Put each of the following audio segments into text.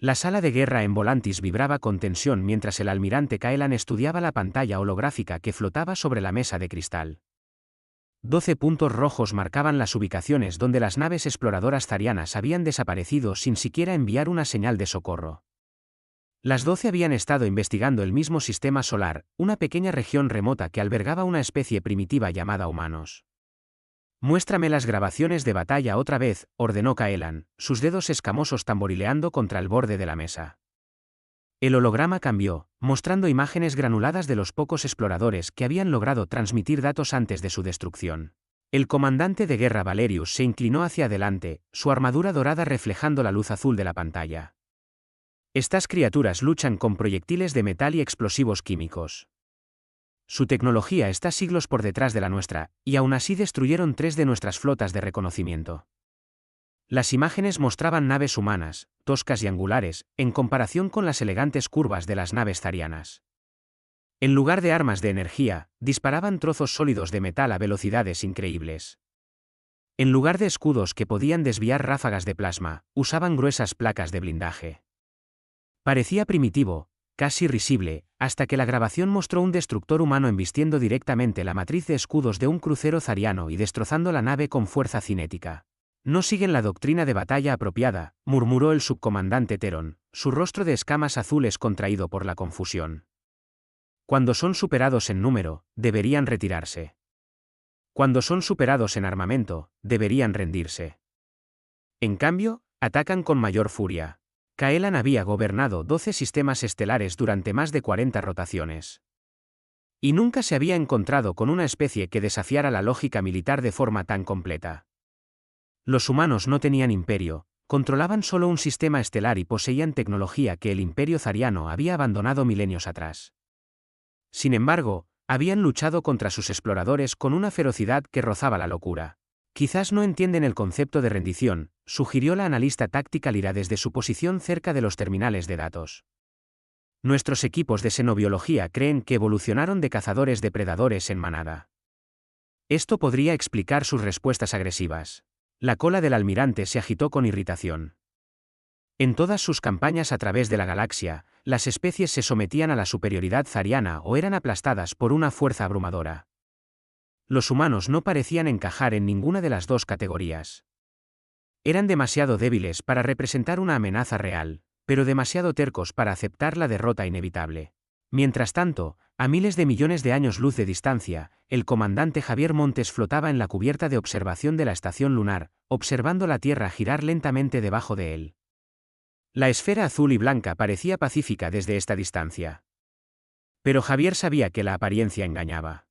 La sala de guerra en Volantis vibraba con tensión mientras el almirante Kaelan estudiaba la pantalla holográfica que flotaba sobre la mesa de cristal. 12 puntos rojos marcaban las ubicaciones donde las naves exploradoras zarianas habían desaparecido sin siquiera enviar una señal de socorro. Las 12 habían estado investigando el mismo sistema solar, una pequeña región remota que albergaba una especie primitiva llamada humanos. Muéstrame las grabaciones de batalla otra vez, ordenó Kaelan, sus dedos escamosos tamborileando contra el borde de la mesa. El holograma cambió, mostrando imágenes granuladas de los pocos exploradores que habían logrado transmitir datos antes de su destrucción. El comandante de guerra Valerius se inclinó hacia adelante, su armadura dorada reflejando la luz azul de la pantalla. Estas criaturas luchan con proyectiles de metal y explosivos químicos. Su tecnología está siglos por detrás de la nuestra, y aún así destruyeron 3 de nuestras flotas de reconocimiento. Las imágenes mostraban naves humanas, toscas y angulares, en comparación con las elegantes curvas de las naves zarianas. En lugar de armas de energía, disparaban trozos sólidos de metal a velocidades increíbles. En lugar de escudos que podían desviar ráfagas de plasma, usaban gruesas placas de blindaje. Parecía primitivo, casi risible, hasta que la grabación mostró un destructor humano embistiendo directamente la matriz de escudos de un crucero zariano y destrozando la nave con fuerza cinética. No siguen la doctrina de batalla apropiada, murmuró el subcomandante Teron, su rostro de escamas azules contraído por la confusión. Cuando son superados en número, deberían retirarse. Cuando son superados en armamento, deberían rendirse. En cambio, atacan con mayor furia. Kaelan había gobernado 12 sistemas estelares durante más de 40 rotaciones. Y nunca se había encontrado con una especie que desafiara la lógica militar de forma tan completa. Los humanos no tenían imperio, controlaban solo un sistema estelar y poseían tecnología que el imperio zariano había abandonado milenios atrás. Sin embargo, habían luchado contra sus exploradores con una ferocidad que rozaba la locura. Quizás no entienden el concepto de rendición, sugirió la analista táctica Lyra desde su posición cerca de los terminales de datos. Nuestros equipos de xenobiología creen que evolucionaron de cazadores depredadores en manada. Esto podría explicar sus respuestas agresivas. La cola del almirante se agitó con irritación. En todas sus campañas a través de la galaxia, las especies se sometían a la superioridad zariana o eran aplastadas por una fuerza abrumadora. Los humanos no parecían encajar en ninguna de las dos categorías. Eran demasiado débiles para representar una amenaza real, pero demasiado tercos para aceptar la derrota inevitable. Mientras tanto, a miles de millones de años luz de distancia, el comandante Javier Montes flotaba en la cubierta de observación de la estación lunar, observando la Tierra girar lentamente debajo de él. La esfera azul y blanca parecía pacífica desde esta distancia. Pero Javier sabía que la apariencia engañaba.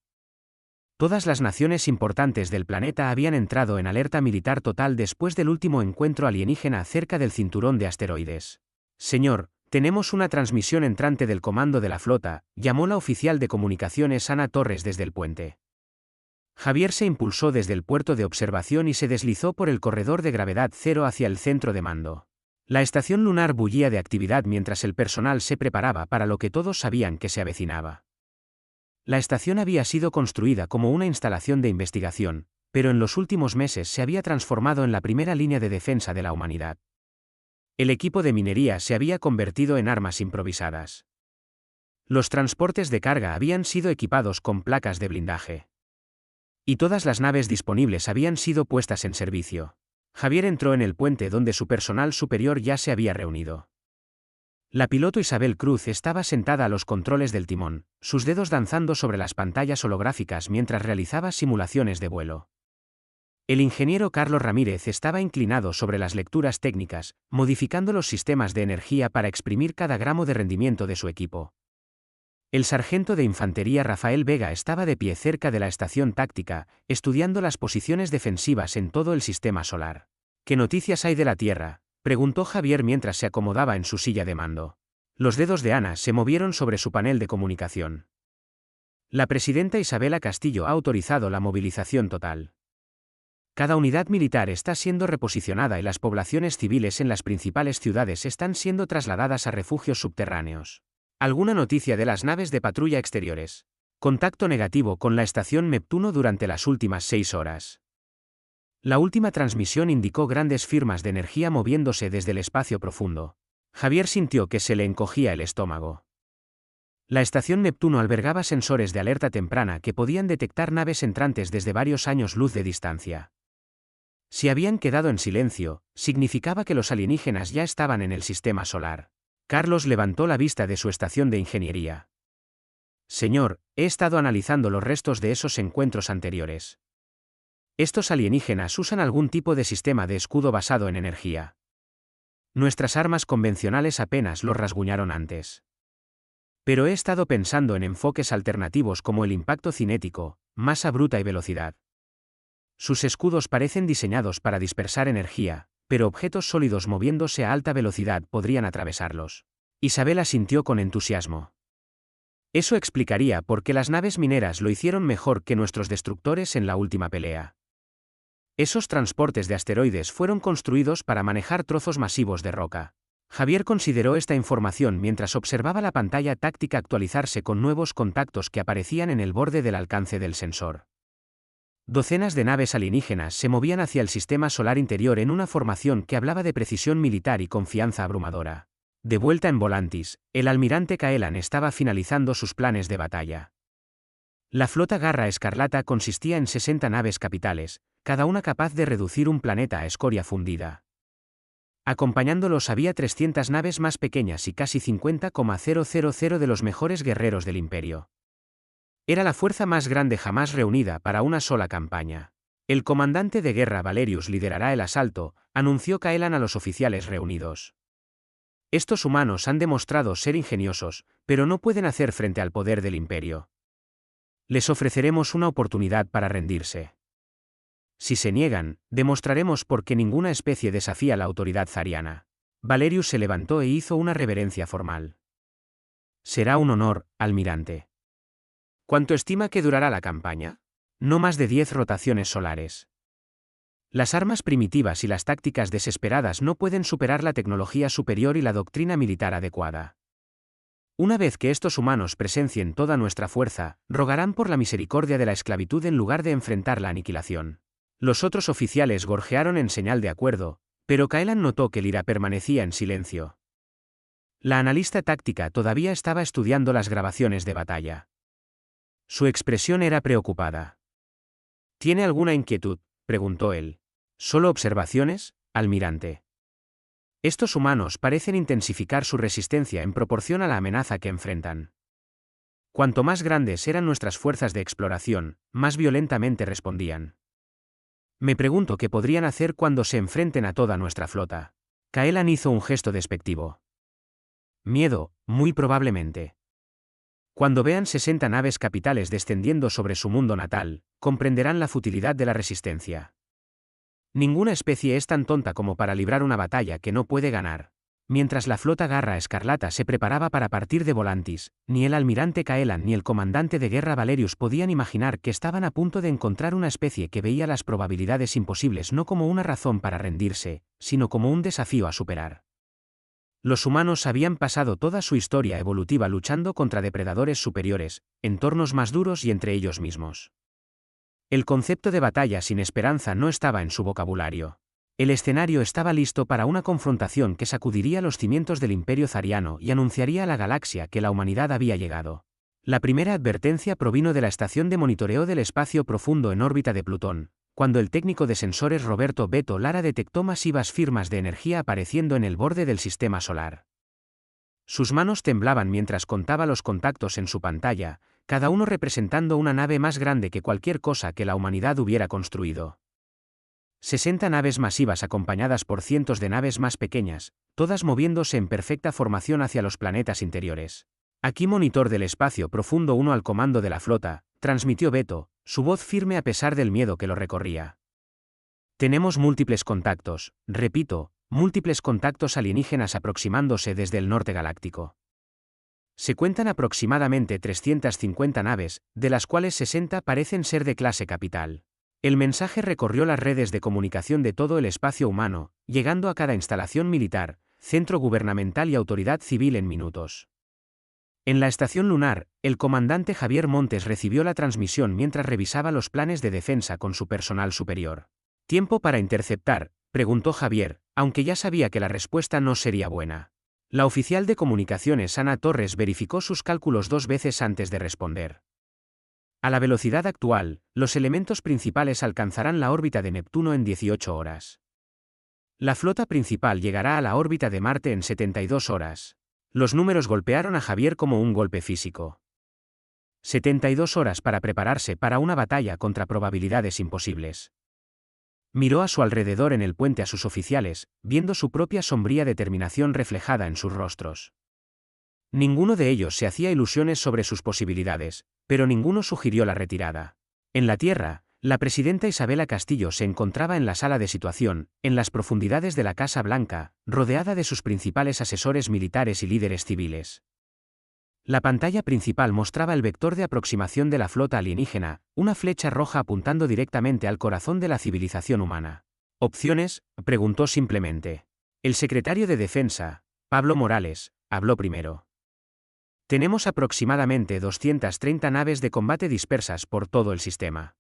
Todas las naciones importantes del planeta habían entrado en alerta militar total después del último encuentro alienígena cerca del cinturón de asteroides. Señor, tenemos una transmisión entrante del comando de la flota, llamó la oficial de comunicaciones Ana Torres desde el puente. Javier se impulsó desde el puerto de observación y se deslizó por el corredor de gravedad cero hacia el centro de mando. La estación lunar bullía de actividad mientras el personal se preparaba para lo que todos sabían que se avecinaba. La estación había sido construida como una instalación de investigación, pero en los últimos meses se había transformado en la primera línea de defensa de la humanidad. El equipo de minería se había convertido en armas improvisadas. Los transportes de carga habían sido equipados con placas de blindaje. Y todas las naves disponibles habían sido puestas en servicio. Javier entró en el puente donde su personal superior ya se había reunido. La piloto Isabel Cruz estaba sentada a los controles del timón, sus dedos danzando sobre las pantallas holográficas mientras realizaba simulaciones de vuelo. El ingeniero Carlos Ramírez estaba inclinado sobre las lecturas técnicas, modificando los sistemas de energía para exprimir cada gramo de rendimiento de su equipo. El sargento de infantería Rafael Vega estaba de pie cerca de la estación táctica, estudiando las posiciones defensivas en todo el sistema solar. ¿Qué noticias hay de la Tierra?, preguntó Javier mientras se acomodaba en su silla de mando. Los dedos de Ana se movieron sobre su panel de comunicación. La presidenta Isabela Castillo ha autorizado la movilización total. Cada unidad militar está siendo reposicionada y las poblaciones civiles en las principales ciudades están siendo trasladadas a refugios subterráneos. ¿Alguna noticia de las naves de patrulla exteriores? Contacto negativo con la estación Neptuno durante las últimas 6 horas. La última transmisión indicó grandes firmas de energía moviéndose desde el espacio profundo. Javier sintió que se le encogía el estómago. La estación Neptuno albergaba sensores de alerta temprana que podían detectar naves entrantes desde varios años luz de distancia. Si habían quedado en silencio, significaba que los alienígenas ya estaban en el sistema solar. Carlos levantó la vista de su estación de ingeniería. Señor, he estado analizando los restos de esos encuentros anteriores. Estos alienígenas usan algún tipo de sistema de escudo basado en energía. Nuestras armas convencionales apenas los rasguñaron antes. Pero he estado pensando en enfoques alternativos como el impacto cinético, masa bruta y velocidad. Sus escudos parecen diseñados para dispersar energía, pero objetos sólidos moviéndose a alta velocidad podrían atravesarlos. Isabel asintió con entusiasmo. Eso explicaría por qué las naves mineras lo hicieron mejor que nuestros destructores en la última pelea. Esos transportes de asteroides fueron construidos para manejar trozos masivos de roca. Javier consideró esta información mientras observaba la pantalla táctica actualizarse con nuevos contactos que aparecían en el borde del alcance del sensor. Docenas de naves alienígenas se movían hacia el sistema solar interior en una formación que hablaba de precisión militar y confianza abrumadora. De vuelta en Volantis, el almirante Caelan estaba finalizando sus planes de batalla. La flota Garra Escarlata consistía en 60 naves capitales, cada una capaz de reducir un planeta a escoria fundida. Acompañándolos había 300 naves más pequeñas y casi 50,000 de los mejores guerreros del Imperio. Era la fuerza más grande jamás reunida para una sola campaña. El comandante de guerra Valerius liderará el asalto, anunció Caelan a los oficiales reunidos. Estos humanos han demostrado ser ingeniosos, pero no pueden hacer frente al poder del Imperio. Les ofreceremos una oportunidad para rendirse. Si se niegan, demostraremos por qué ninguna especie desafía la autoridad zariana. Valerius se levantó e hizo una reverencia formal. Será un honor, almirante. ¿Cuánto estima que durará la campaña? No más de 10 rotaciones solares. Las armas primitivas y las tácticas desesperadas no pueden superar la tecnología superior y la doctrina militar adecuada. Una vez que estos humanos presencien toda nuestra fuerza, rogarán por la misericordia de la esclavitud en lugar de enfrentar la aniquilación. Los otros oficiales gorjearon en señal de acuerdo, pero Caelan notó que Lyra permanecía en silencio. La analista táctica todavía estaba estudiando las grabaciones de batalla. Su expresión era preocupada. ¿Tiene alguna inquietud?, preguntó él. ¿Solo observaciones, almirante? Estos humanos parecen intensificar su resistencia en proporción a la amenaza que enfrentan. Cuanto más grandes eran nuestras fuerzas de exploración, más violentamente respondían. Me pregunto qué podrían hacer cuando se enfrenten a toda nuestra flota. Caelan hizo un gesto despectivo. Miedo, muy probablemente. Cuando vean 60 naves capitales descendiendo sobre su mundo natal, comprenderán la futilidad de la resistencia. Ninguna especie es tan tonta como para librar una batalla que no puede ganar. Mientras la flota Garra Escarlata se preparaba para partir de Volantis, ni el almirante Caelan ni el comandante de guerra Valerius podían imaginar que estaban a punto de encontrar una especie que veía las probabilidades imposibles no como una razón para rendirse, sino como un desafío a superar. Los humanos habían pasado toda su historia evolutiva luchando contra depredadores superiores, entornos más duros y entre ellos mismos. El concepto de batalla sin esperanza no estaba en su vocabulario. El escenario estaba listo para una confrontación que sacudiría los cimientos del Imperio Zariano y anunciaría a la galaxia que la humanidad había llegado. La primera advertencia provino de la estación de monitoreo del espacio profundo en órbita de Plutón, cuando el técnico de sensores Roberto Beto Lara detectó masivas firmas de energía apareciendo en el borde del sistema solar. Sus manos temblaban mientras contaba los contactos en su pantalla, cada uno representando una nave más grande que cualquier cosa que la humanidad hubiera construido. 60 naves masivas acompañadas por cientos de naves más pequeñas, todas moviéndose en perfecta formación hacia los planetas interiores. Aquí monitor del espacio profundo 1 al comando de la flota, transmitió Beto, su voz firme a pesar del miedo que lo recorría. Tenemos múltiples contactos, repito, múltiples contactos alienígenas aproximándose desde el norte galáctico. Se cuentan aproximadamente 350 naves, de las cuales 60 parecen ser de clase capital. El mensaje recorrió las redes de comunicación de todo el espacio humano, llegando a cada instalación militar, centro gubernamental y autoridad civil en minutos. En la estación lunar, el comandante Javier Montes recibió la transmisión mientras revisaba los planes de defensa con su personal superior. ¿Tiempo para interceptar?, preguntó Javier, aunque ya sabía que la respuesta no sería buena. La oficial de comunicaciones Ana Torres verificó sus cálculos 2 veces antes de responder. A la velocidad actual, los elementos principales alcanzarán la órbita de Neptuno en 18 horas. La flota principal llegará a la órbita de Marte en 72 horas. Los números golpearon a Javier como un golpe físico. 72 horas para prepararse para una batalla contra probabilidades imposibles. Miró a su alrededor en el puente a sus oficiales, viendo su propia sombría determinación reflejada en sus rostros. Ninguno de ellos se hacía ilusiones sobre sus posibilidades, pero ninguno sugirió la retirada. En la Tierra, la presidenta Isabela Castillo se encontraba en la sala de situación, en las profundidades de la Casa Blanca, rodeada de sus principales asesores militares y líderes civiles. La pantalla principal mostraba el vector de aproximación de la flota alienígena, una flecha roja apuntando directamente al corazón de la civilización humana. ¿Opciones?, preguntó simplemente. El secretario de Defensa, Pablo Morales, habló primero. Tenemos aproximadamente 230 naves de combate dispersas por todo el sistema.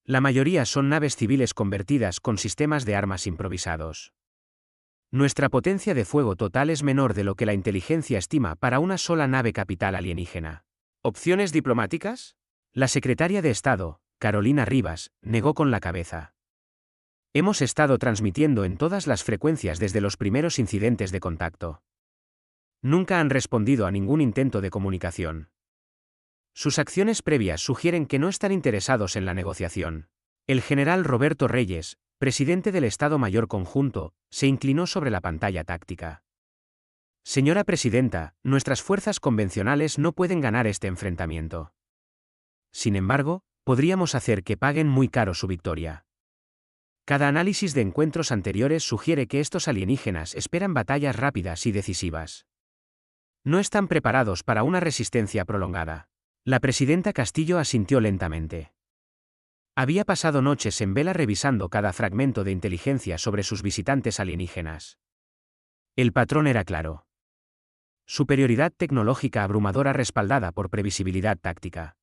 La mayoría son naves civiles convertidas con sistemas de armas improvisados. Nuestra potencia de fuego total es menor de lo que la inteligencia estima para una sola nave capital alienígena. ¿Opciones diplomáticas? La secretaria de Estado, Carolina Rivas, negó con la cabeza. Hemos estado transmitiendo en todas las frecuencias desde los primeros incidentes de contacto. Nunca han respondido a ningún intento de comunicación. Sus acciones previas sugieren que no están interesados en la negociación. El general Roberto Reyes, presidente del Estado Mayor Conjunto, se inclinó sobre la pantalla táctica. Señora Presidenta, nuestras fuerzas convencionales no pueden ganar este enfrentamiento. Sin embargo, podríamos hacer que paguen muy caro su victoria. Cada análisis de encuentros anteriores sugiere que estos alienígenas esperan batallas rápidas y decisivas. No están preparados para una resistencia prolongada. La presidenta Castillo asintió lentamente. Había pasado noches en vela revisando cada fragmento de inteligencia sobre sus visitantes alienígenas. El patrón era claro. Superioridad tecnológica abrumadora respaldada por previsibilidad táctica.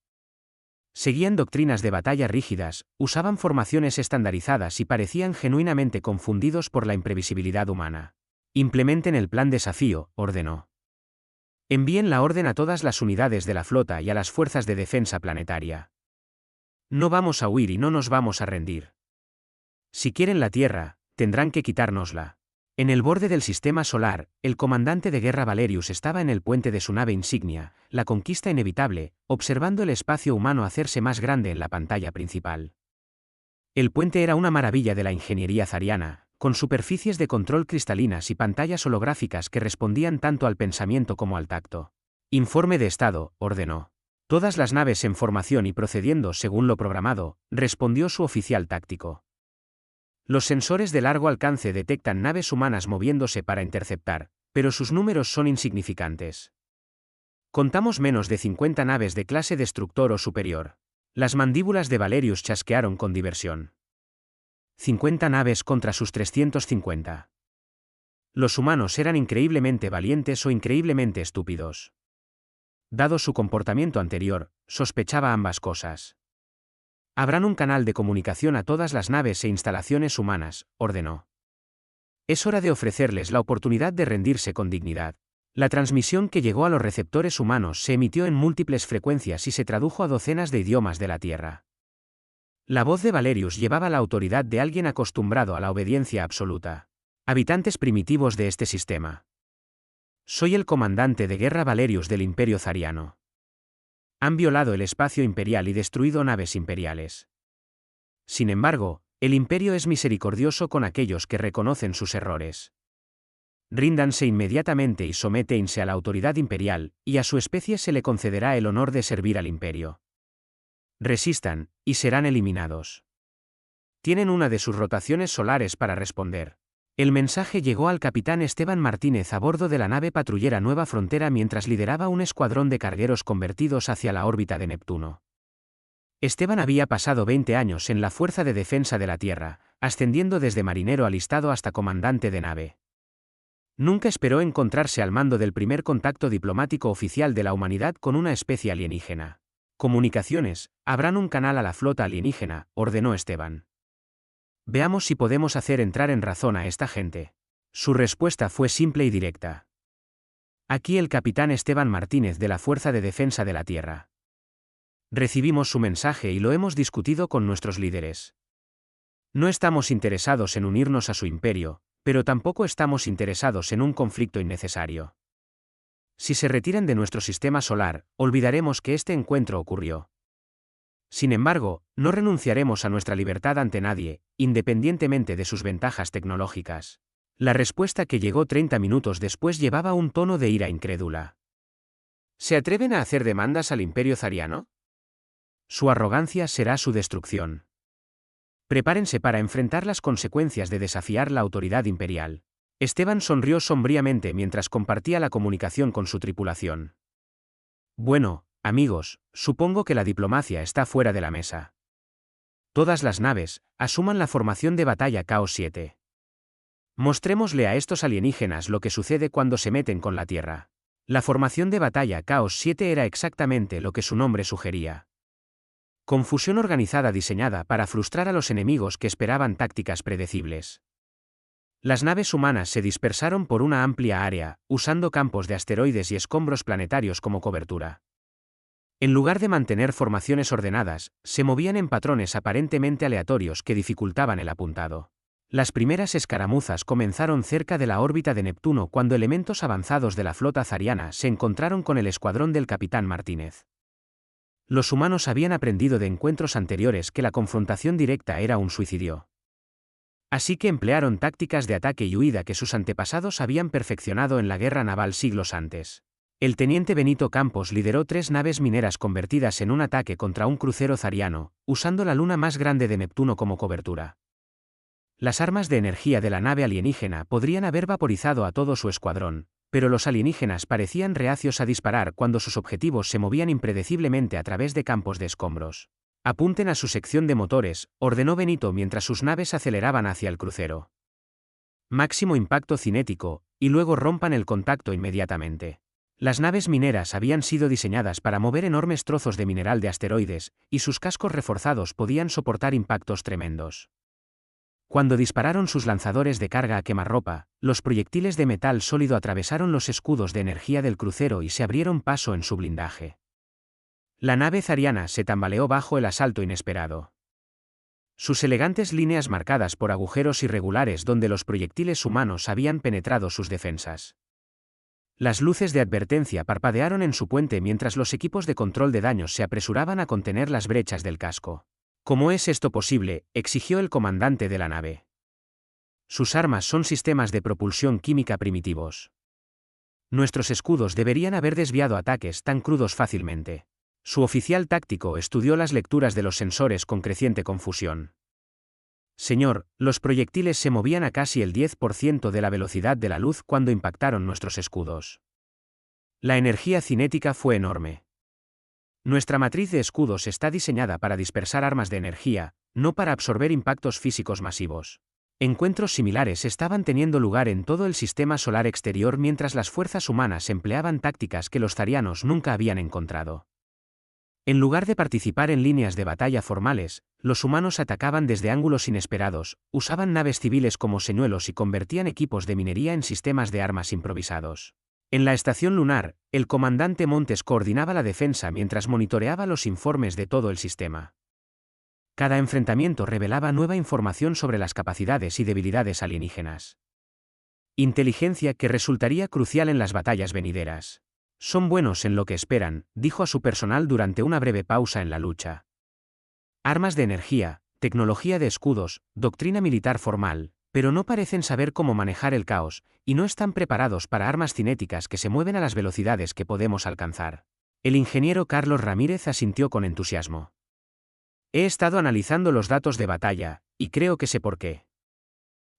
Seguían doctrinas de batalla rígidas, usaban formaciones estandarizadas y parecían genuinamente confundidos por la imprevisibilidad humana. Implementen el plan desafío, ordenó. Envíen la orden a todas las unidades de la flota y a las fuerzas de defensa planetaria. No vamos a huir y no nos vamos a rendir. Si quieren la Tierra, tendrán que quitárnosla. En el borde del sistema solar, el comandante de guerra Valerius estaba en el puente de su nave insignia, la conquista inevitable, observando el espacio humano hacerse más grande en la pantalla principal. El puente era una maravilla de la ingeniería zariana, con superficies de control cristalinas y pantallas holográficas que respondían tanto al pensamiento como al tacto. Informe de estado, ordenó. Todas las naves en formación y procediendo según lo programado, respondió su oficial táctico. Los sensores de largo alcance detectan naves humanas moviéndose para interceptar, pero sus números son insignificantes. Contamos menos de 50 naves de clase destructor o superior. Las mandíbulas de Valerius chasquearon con diversión. 50 naves contra sus 350. Los humanos eran increíblemente valientes o increíblemente estúpidos. Dado su comportamiento anterior, sospechaba ambas cosas. Abran un canal de comunicación a todas las naves e instalaciones humanas, ordenó. Es hora de ofrecerles la oportunidad de rendirse con dignidad. La transmisión que llegó a los receptores humanos se emitió en múltiples frecuencias y se tradujo a docenas de idiomas de la Tierra. La voz de Valerius llevaba la autoridad de alguien acostumbrado a la obediencia absoluta. Habitantes primitivos de este sistema. Soy el comandante de guerra Valerius del Imperio Zariano. Han violado el espacio imperial y destruido naves imperiales. Sin embargo, el Imperio es misericordioso con aquellos que reconocen sus errores. Ríndanse inmediatamente y sométense a la autoridad imperial, y a su especie se le concederá el honor de servir al Imperio. Resistan, y serán eliminados. Tienen una de sus rotaciones solares para responder. El mensaje llegó al capitán Esteban Martínez a bordo de la nave patrullera Nueva Frontera mientras lideraba un escuadrón de cargueros convertidos hacia la órbita de Neptuno. Esteban había pasado 20 años en la Fuerza de Defensa de la Tierra, ascendiendo desde marinero alistado hasta comandante de nave. Nunca esperó encontrarse al mando del primer contacto diplomático oficial de la humanidad con una especie alienígena. Comunicaciones, abran un canal a la flota alienígena, ordenó Esteban. Veamos si podemos hacer entrar en razón a esta gente. Su respuesta fue simple y directa. Aquí el capitán Esteban Martínez de la Fuerza de Defensa de la Tierra. Recibimos su mensaje y lo hemos discutido con nuestros líderes. No estamos interesados en unirnos a su imperio, pero tampoco estamos interesados en un conflicto innecesario. Si se retiran de nuestro sistema solar, olvidaremos que este encuentro ocurrió. Sin embargo, no renunciaremos a nuestra libertad ante nadie, independientemente de sus ventajas tecnológicas. La respuesta que llegó 30 minutos después llevaba un tono de ira incrédula. ¿Se atreven a hacer demandas al Imperio Zariano? Su arrogancia será su destrucción. Prepárense para enfrentar las consecuencias de desafiar la autoridad imperial. Esteban sonrió sombríamente mientras compartía la comunicación con su tripulación. Bueno, amigos, supongo que la diplomacia está fuera de la mesa. Todas las naves, asuman la formación de batalla Caos 7. Mostrémosle a estos alienígenas lo que sucede cuando se meten con la Tierra. La formación de batalla Caos 7 era exactamente lo que su nombre sugería. Confusión organizada diseñada para frustrar a los enemigos que esperaban tácticas predecibles. Las naves humanas se dispersaron por una amplia área, usando campos de asteroides y escombros planetarios como cobertura. En lugar de mantener formaciones ordenadas, se movían en patrones aparentemente aleatorios que dificultaban el apuntado. Las primeras escaramuzas comenzaron cerca de la órbita de Neptuno cuando elementos avanzados de la flota zariana se encontraron con el escuadrón del capitán Martínez. Los humanos habían aprendido de encuentros anteriores que la confrontación directa era un suicidio. Así que emplearon tácticas de ataque y huida que sus antepasados habían perfeccionado en la guerra naval siglos antes. El teniente Benito Campos lideró 3 naves mineras convertidas en un ataque contra un crucero zariano, usando la luna más grande de Neptuno como cobertura. Las armas de energía de la nave alienígena podrían haber vaporizado a todo su escuadrón, pero los alienígenas parecían reacios a disparar cuando sus objetivos se movían impredeciblemente a través de campos de escombros. Apunten a su sección de motores, ordenó Benito mientras sus naves aceleraban hacia el crucero. Máximo impacto cinético, y luego rompan el contacto inmediatamente. Las naves mineras habían sido diseñadas para mover enormes trozos de mineral de asteroides, y sus cascos reforzados podían soportar impactos tremendos. Cuando dispararon sus lanzadores de carga a quemarropa, los proyectiles de metal sólido atravesaron los escudos de energía del crucero y se abrieron paso en su blindaje. La nave zariana se tambaleó bajo el asalto inesperado. Sus elegantes líneas marcadas por agujeros irregulares donde los proyectiles humanos habían penetrado sus defensas. Las luces de advertencia parpadearon en su puente mientras los equipos de control de daños se apresuraban a contener las brechas del casco. ¿Cómo es esto posible?, exigió el comandante de la nave. Sus armas son sistemas de propulsión química primitivos. Nuestros escudos deberían haber desviado ataques tan crudos fácilmente. Su oficial táctico estudió las lecturas de los sensores con creciente confusión. Señor, los proyectiles se movían a casi el 10% de la velocidad de la luz cuando impactaron nuestros escudos. La energía cinética fue enorme. Nuestra matriz de escudos está diseñada para dispersar armas de energía, no para absorber impactos físicos masivos. Encuentros similares estaban teniendo lugar en todo el sistema solar exterior mientras las fuerzas humanas empleaban tácticas que los zarianos nunca habían encontrado. En lugar de participar en líneas de batalla formales, los humanos atacaban desde ángulos inesperados, usaban naves civiles como señuelos y convertían equipos de minería en sistemas de armas improvisados. En la estación lunar, el comandante Montes coordinaba la defensa mientras monitoreaba los informes de todo el sistema. Cada enfrentamiento revelaba nueva información sobre las capacidades y debilidades alienígenas. Inteligencia que resultaría crucial en las batallas venideras. Son buenos en lo que esperan, dijo a su personal durante una breve pausa en la lucha. Armas de energía, tecnología de escudos, doctrina militar formal, pero no parecen saber cómo manejar el caos, y no están preparados para armas cinéticas que se mueven a las velocidades que podemos alcanzar. El ingeniero Carlos Ramírez asintió con entusiasmo. He estado analizando los datos de batalla, y creo que sé por qué.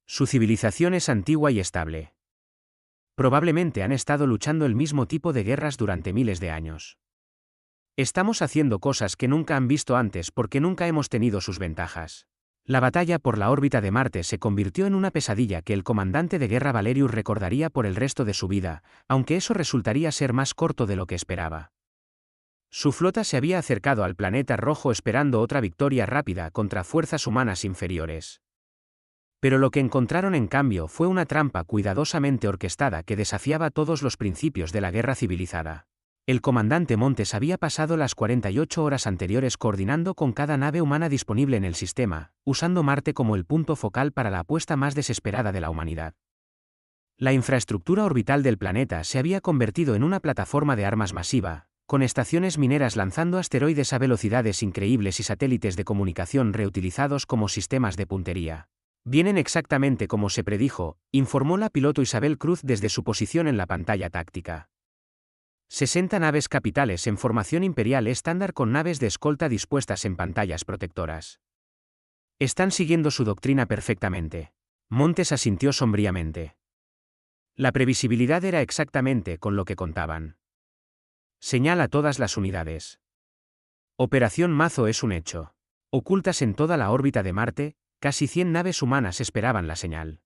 Su civilización es antigua y estable. Probablemente han estado luchando el mismo tipo de guerras durante miles de años. Estamos haciendo cosas que nunca han visto antes porque nunca hemos tenido sus ventajas. La batalla por la órbita de Marte se convirtió en una pesadilla que el comandante de guerra Valerius recordaría por el resto de su vida, aunque eso resultaría ser más corto de lo que esperaba. Su flota se había acercado al planeta rojo esperando otra victoria rápida contra fuerzas humanas inferiores. Pero lo que encontraron en cambio fue una trampa cuidadosamente orquestada que desafiaba todos los principios de la guerra civilizada. El comandante Montes había pasado las 48 horas anteriores coordinando con cada nave humana disponible en el sistema, usando Marte como el punto focal para la apuesta más desesperada de la humanidad. La infraestructura orbital del planeta se había convertido en una plataforma de armas masiva, con estaciones mineras lanzando asteroides a velocidades increíbles y satélites de comunicación reutilizados como sistemas de puntería. Vienen exactamente como se predijo, informó la piloto Isabel Cruz desde su posición en la pantalla táctica. 60 naves capitales en formación imperial estándar con naves de escolta dispuestas en pantallas protectoras. Están siguiendo su doctrina perfectamente. Montes asintió sombríamente. La previsibilidad era exactamente con lo que contaban. Señala a todas las unidades. Operación Mazo es un hecho. Ocultas en toda la órbita de Marte, casi 100 naves humanas esperaban la señal.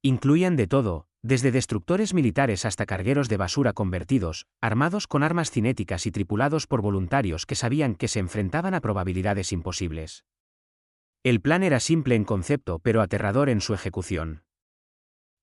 Incluían de todo, desde destructores militares hasta cargueros de basura convertidos, armados con armas cinéticas y tripulados por voluntarios que sabían que se enfrentaban a probabilidades imposibles. El plan era simple en concepto pero aterrador en su ejecución.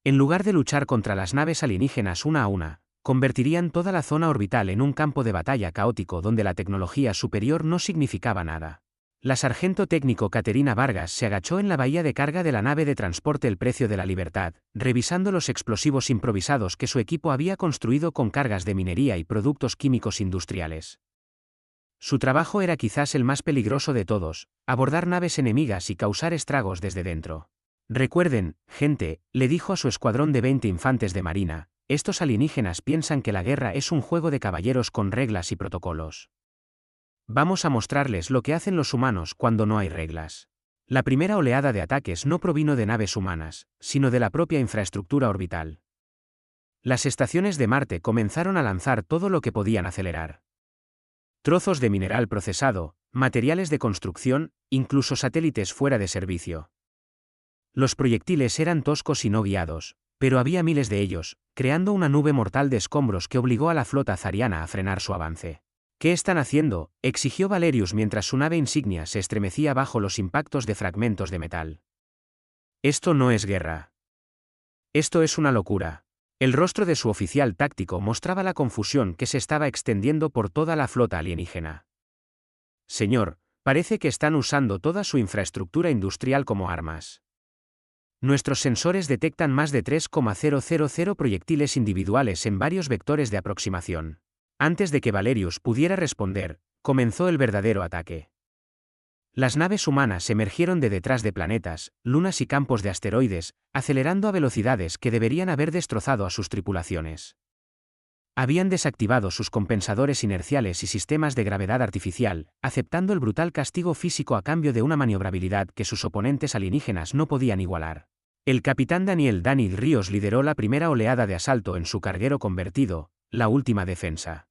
En lugar de luchar contra las naves alienígenas una a una, convertirían toda la zona orbital en un campo de batalla caótico donde la tecnología superior no significaba nada. La sargento técnico Caterina Vargas se agachó en la bahía de carga de la nave de transporte El Precio de la Libertad, revisando los explosivos improvisados que su equipo había construido con cargas de minería y productos químicos industriales. Su trabajo era quizás el más peligroso de todos, abordar naves enemigas y causar estragos desde dentro. Recuerden, gente, le dijo a su escuadrón de 20 infantes de marina, estos alienígenas piensan que la guerra es un juego de caballeros con reglas y protocolos. Vamos a mostrarles lo que hacen los humanos cuando no hay reglas. La primera oleada de ataques no provino de naves humanas, sino de la propia infraestructura orbital. Las estaciones de Marte comenzaron a lanzar todo lo que podían acelerar. Trozos de mineral procesado, materiales de construcción, incluso satélites fuera de servicio. Los proyectiles eran toscos y no guiados, pero había miles de ellos, creando una nube mortal de escombros que obligó a la flota zariana a frenar su avance. ¿Qué están haciendo?, exigió Valerius mientras su nave insignia se estremecía bajo los impactos de fragmentos de metal. Esto no es guerra. Esto es una locura. El rostro de su oficial táctico mostraba la confusión que se estaba extendiendo por toda la flota alienígena. Señor, parece que están usando toda su infraestructura industrial como armas. Nuestros sensores detectan más de 3,000 proyectiles individuales en varios vectores de aproximación. Antes de que Valerius pudiera responder, comenzó el verdadero ataque. Las naves humanas emergieron de detrás de planetas, lunas y campos de asteroides, acelerando a velocidades que deberían haber destrozado a sus tripulaciones. Habían desactivado sus compensadores inerciales y sistemas de gravedad artificial, aceptando el brutal castigo físico a cambio de una maniobrabilidad que sus oponentes alienígenas no podían igualar. El capitán Daniel Danny Ríos lideró la primera oleada de asalto en su carguero convertido, la última defensa.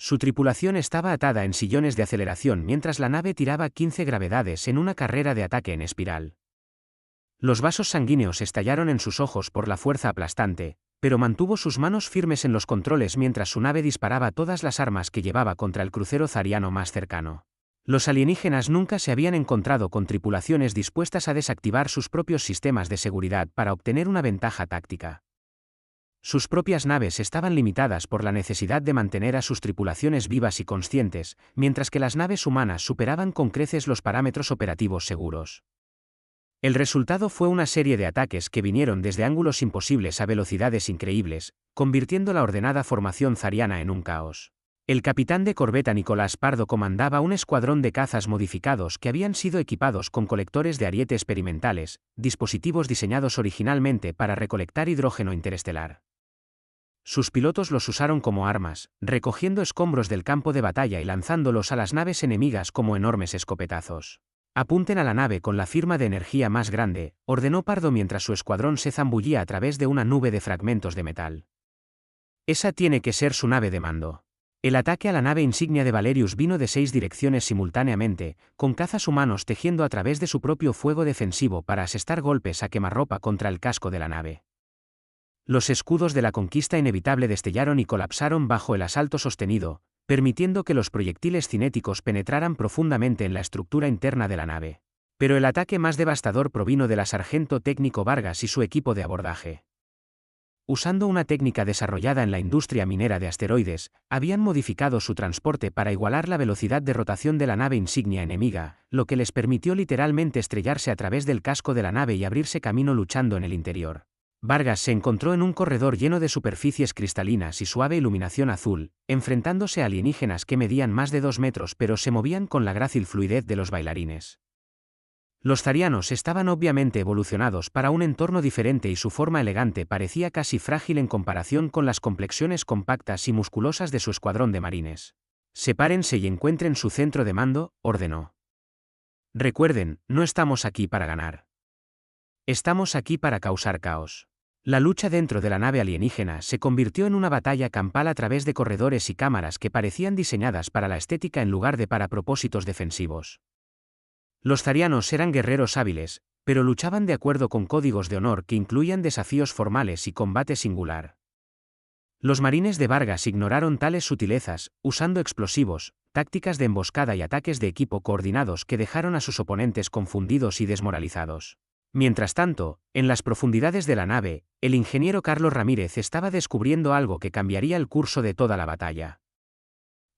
Su tripulación estaba atada en sillones de aceleración mientras la nave tiraba 15 gravedades en una carrera de ataque en espiral. Los vasos sanguíneos estallaron en sus ojos por la fuerza aplastante, pero mantuvo sus manos firmes en los controles mientras su nave disparaba todas las armas que llevaba contra el crucero zariano más cercano. Los alienígenas nunca se habían encontrado con tripulaciones dispuestas a desactivar sus propios sistemas de seguridad para obtener una ventaja táctica. Sus propias naves estaban limitadas por la necesidad de mantener a sus tripulaciones vivas y conscientes, mientras que las naves humanas superaban con creces los parámetros operativos seguros. El resultado fue una serie de ataques que vinieron desde ángulos imposibles a velocidades increíbles, convirtiendo la ordenada formación zariana en un caos. El capitán de corbeta Nicolás Pardo comandaba un escuadrón de cazas modificados que habían sido equipados con colectores de ariete experimentales, dispositivos diseñados originalmente para recolectar hidrógeno interestelar. Sus pilotos los usaron como armas, recogiendo escombros del campo de batalla y lanzándolos a las naves enemigas como enormes escopetazos. Apunten a la nave con la firma de energía más grande, ordenó Pardo mientras su escuadrón se zambullía a través de una nube de fragmentos de metal. Esa tiene que ser su nave de mando. El ataque a la nave insignia de Valerius vino de 6 direcciones simultáneamente, con cazas humanos tejiendo a través de su propio fuego defensivo para asestar golpes a quemarropa contra el casco de la nave. Los escudos de la conquista inevitable destellaron y colapsaron bajo el asalto sostenido, permitiendo que los proyectiles cinéticos penetraran profundamente en la estructura interna de la nave. Pero el ataque más devastador provino de la sargento técnico Vargas y su equipo de abordaje. Usando una técnica desarrollada en la industria minera de asteroides, habían modificado su transporte para igualar la velocidad de rotación de la nave insignia enemiga, lo que les permitió literalmente estrellarse a través del casco de la nave y abrirse camino luchando en el interior. Vargas se encontró en un corredor lleno de superficies cristalinas y suave iluminación azul, enfrentándose a alienígenas que medían más de 2 metros pero se movían con la grácil fluidez de los bailarines. Los zarianos estaban obviamente evolucionados para un entorno diferente y su forma elegante parecía casi frágil en comparación con las complexiones compactas y musculosas de su escuadrón de marines. Sepárense y encuentren su centro de mando, ordenó. Recuerden, no estamos aquí para ganar. Estamos aquí para causar caos. La lucha dentro de la nave alienígena se convirtió en una batalla campal a través de corredores y cámaras que parecían diseñadas para la estética en lugar de para propósitos defensivos. Los zarianos eran guerreros hábiles, pero luchaban de acuerdo con códigos de honor que incluían desafíos formales y combate singular. Los marines de Vargas ignoraron tales sutilezas, usando explosivos, tácticas de emboscada y ataques de equipo coordinados que dejaron a sus oponentes confundidos y desmoralizados. Mientras tanto, en las profundidades de la nave, el ingeniero Carlos Ramírez estaba descubriendo algo que cambiaría el curso de toda la batalla.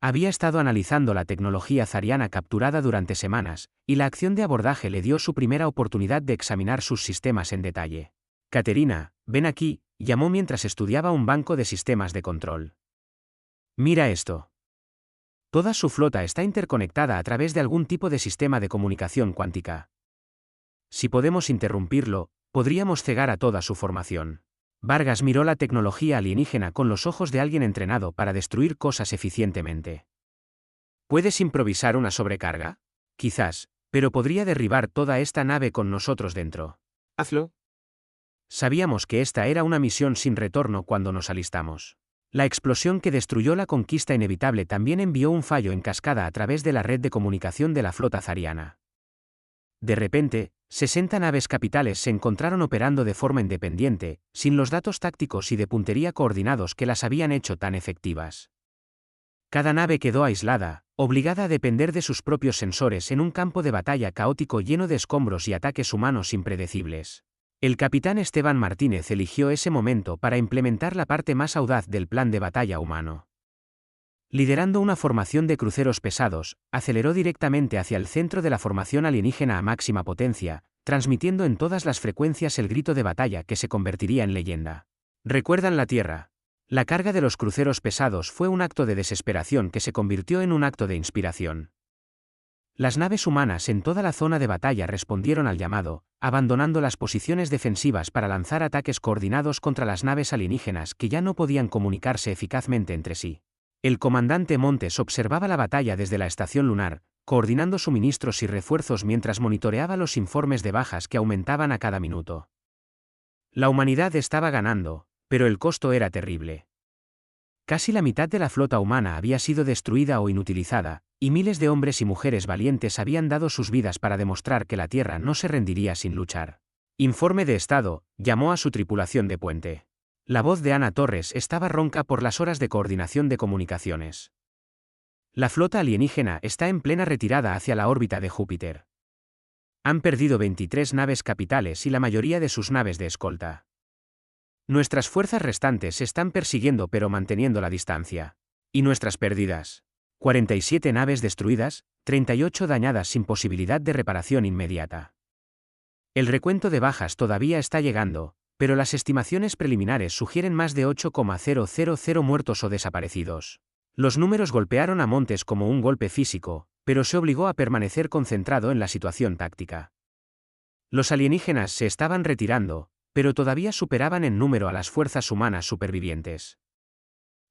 Había estado analizando la tecnología zariana capturada durante semanas, y la acción de abordaje le dio su primera oportunidad de examinar sus sistemas en detalle. Caterina, ven aquí, llamó mientras estudiaba un banco de sistemas de control. Mira esto. Toda su flota está interconectada a través de algún tipo de sistema de comunicación cuántica. Si podemos interrumpirlo, podríamos cegar a toda su formación. Vargas miró la tecnología alienígena con los ojos de alguien entrenado para destruir cosas eficientemente. ¿Puedes improvisar una sobrecarga? Quizás, pero podría derribar toda esta nave con nosotros dentro. Hazlo. Sabíamos que esta era una misión sin retorno cuando nos alistamos. La explosión que destruyó la conquista inevitable también envió un fallo en cascada a través de la red de comunicación de la flota zariana. De repente, 60 naves capitales se encontraron operando de forma independiente, sin los datos tácticos y de puntería coordinados que las habían hecho tan efectivas. Cada nave quedó aislada, obligada a depender de sus propios sensores en un campo de batalla caótico lleno de escombros y ataques humanos impredecibles. El capitán Esteban Martínez eligió ese momento para implementar la parte más audaz del plan de batalla humano. Liderando una formación de cruceros pesados, aceleró directamente hacia el centro de la formación alienígena a máxima potencia, transmitiendo en todas las frecuencias el grito de batalla que se convertiría en leyenda. ¿Recuerdan la Tierra? La carga de los cruceros pesados fue un acto de desesperación que se convirtió en un acto de inspiración. Las naves humanas en toda la zona de batalla respondieron al llamado, abandonando las posiciones defensivas para lanzar ataques coordinados contra las naves alienígenas que ya no podían comunicarse eficazmente entre sí. El comandante Montes observaba la batalla desde la estación lunar, coordinando suministros y refuerzos mientras monitoreaba los informes de bajas que aumentaban a cada minuto. La humanidad estaba ganando, pero el costo era terrible. Casi la mitad de la flota humana había sido destruida o inutilizada, y miles de hombres y mujeres valientes habían dado sus vidas para demostrar que la Tierra no se rendiría sin luchar. Informe de estado, llamó a su tripulación de puente. La voz de Ana Torres estaba ronca por las horas de coordinación de comunicaciones. La flota alienígena está en plena retirada hacia la órbita de Júpiter. Han perdido 23 naves capitales y la mayoría de sus naves de escolta. Nuestras fuerzas restantes están persiguiendo pero manteniendo la distancia. ¿Y nuestras pérdidas? 47 naves destruidas, 38 dañadas sin posibilidad de reparación inmediata. El recuento de bajas todavía está llegando, pero las estimaciones preliminares sugieren más de 8,000 muertos o desaparecidos. Los números golpearon a Montes como un golpe físico, pero se obligó a permanecer concentrado en la situación táctica. Los alienígenas se estaban retirando, pero todavía superaban en número a las fuerzas humanas supervivientes.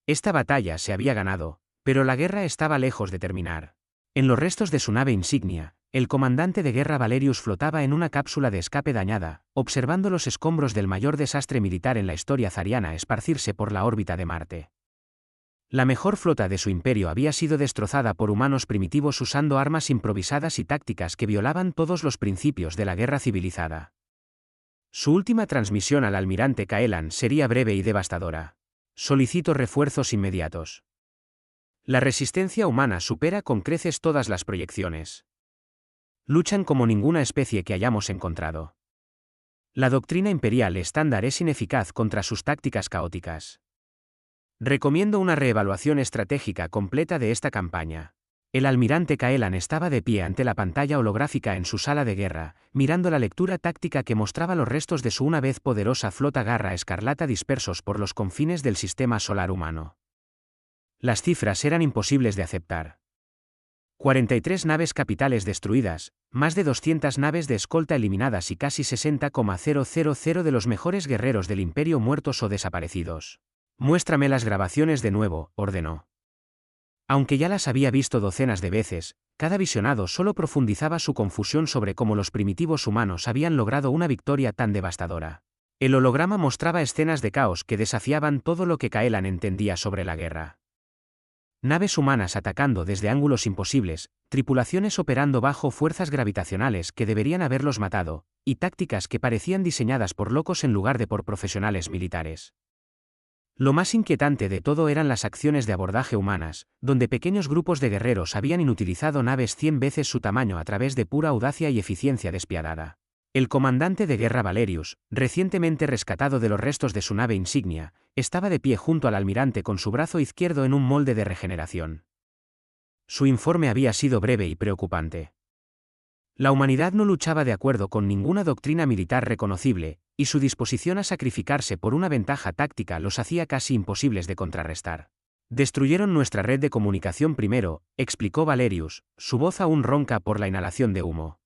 Esta batalla se había ganado, pero la guerra estaba lejos de terminar. En los restos de su nave insignia, el comandante de guerra Valerius flotaba en una cápsula de escape dañada, observando los escombros del mayor desastre militar en la historia zariana esparcirse por la órbita de Marte. La mejor flota de su imperio había sido destrozada por humanos primitivos usando armas improvisadas y tácticas que violaban todos los principios de la guerra civilizada. Su última transmisión al almirante Caelan sería breve y devastadora. Solicito refuerzos inmediatos. La resistencia humana supera con creces todas las proyecciones. Luchan como ninguna especie que hayamos encontrado. La doctrina imperial estándar es ineficaz contra sus tácticas caóticas. Recomiendo una reevaluación estratégica completa de esta campaña. El almirante Caelan estaba de pie ante la pantalla holográfica en su sala de guerra, mirando la lectura táctica que mostraba los restos de su una vez poderosa flota Garra Escarlata dispersos por los confines del sistema solar humano. Las cifras eran imposibles de aceptar. 43 naves capitales destruidas, más de 200 naves de escolta eliminadas y casi 60,000 de los mejores guerreros del Imperio muertos o desaparecidos. Muéstrame las grabaciones de nuevo, ordenó. Aunque ya las había visto docenas de veces, cada visionado solo profundizaba su confusión sobre cómo los primitivos humanos habían logrado una victoria tan devastadora. El holograma mostraba escenas de caos que desafiaban todo lo que Caelan entendía sobre la guerra. Naves humanas atacando desde ángulos imposibles, tripulaciones operando bajo fuerzas gravitacionales que deberían haberlos matado, y tácticas que parecían diseñadas por locos en lugar de por profesionales militares. Lo más inquietante de todo eran las acciones de abordaje humanas, donde pequeños grupos de guerreros habían inutilizado naves 100 veces su tamaño a través de pura audacia y eficiencia despiadada. El comandante de guerra Valerius, recientemente rescatado de los restos de su nave insignia, estaba de pie junto al almirante con su brazo izquierdo en un molde de regeneración. Su informe había sido breve y preocupante. La humanidad no luchaba de acuerdo con ninguna doctrina militar reconocible, y su disposición a sacrificarse por una ventaja táctica los hacía casi imposibles de contrarrestar. Destruyeron nuestra red de comunicación primero, explicó Valerius, su voz aún ronca por la inhalación de humo.